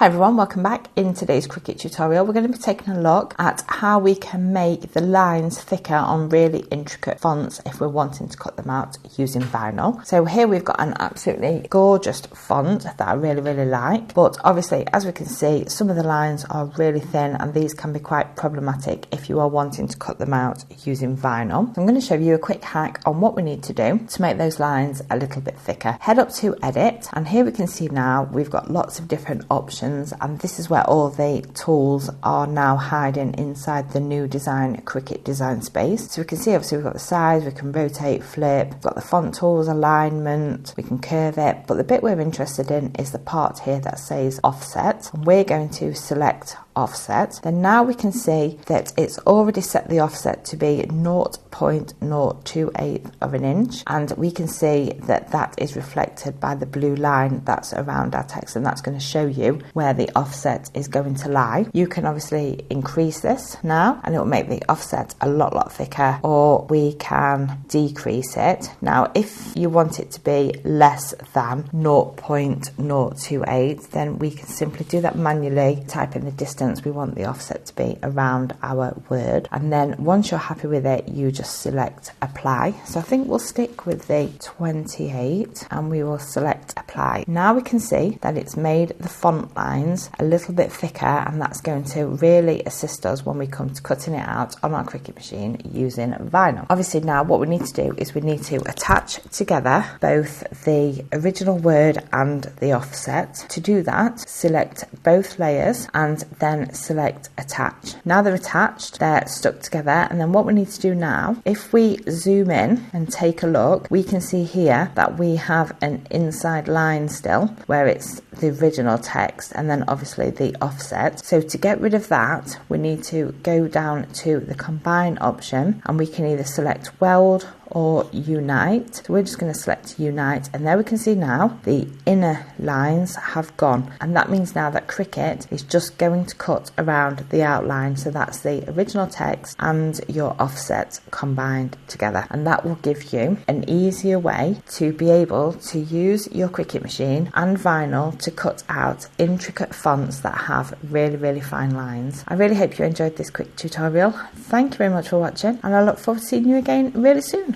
Hi everyone, welcome back. In today's Cricut tutorial we're going to be taking a look at how we can make the lines thicker on really intricate fonts if we're wanting to cut them out using vinyl. So here we've got an absolutely gorgeous font that I really like, but obviously as we can see some of the lines are really thin and these can be quite problematic if you are wanting to cut them out using vinyl. So I'm going to show you a quick hack on what we need to do to make those lines a little bit thicker. Head up to edit and here we can see now we've got lots of different options, and this is where all the tools are now hiding inside the new design Cricut design space. So we can see obviously we've got the size, we can rotate, flip, we've got the font tools, alignment, we can curve it, but the bit we're interested in is the part here that says offset, and we're going to select offset. Then now we can see that it's already set the offset to be 0.028 of an inch, and we can see that that is reflected by the blue line that's around our text, and that's going to show you where the offset is going to lie. You can obviously increase this now and it will make the offset a lot thicker, or we can decrease it. Now if you want it to be less than 0.028, then we can simply do that manually, type in the distance we want the offset to be around our word, and then once you're happy with it you just select apply. So I think we'll stick with the 28 and we will select apply. Now we can see that it's made the font lines a little bit thicker, and that's going to really assist us when we come to cutting it out on our Cricut machine using vinyl. Obviously now what we need to do is we need to attach together both the original word and the offset. To do that, select both layers and then select attach. Now they're attached, they're stuck together, and then what we need to do now, if we zoom in and take a look, we can see here that we have an inside line still where it's the original text and then obviously the offset. So to get rid of that we need to go down to the combine option and we can either select weld or unite. So we're just going to select unite, and there we can see now the inner lines have gone, and that means now that Cricut is just going to cut around the outline. So that's the original text and your offset combined together, and that will give you an easier way to be able to use your Cricut machine and vinyl to cut out intricate fonts that have really fine lines. I really hope you enjoyed this quick tutorial. Thank you very much for watching, and I look forward to seeing you again really soon.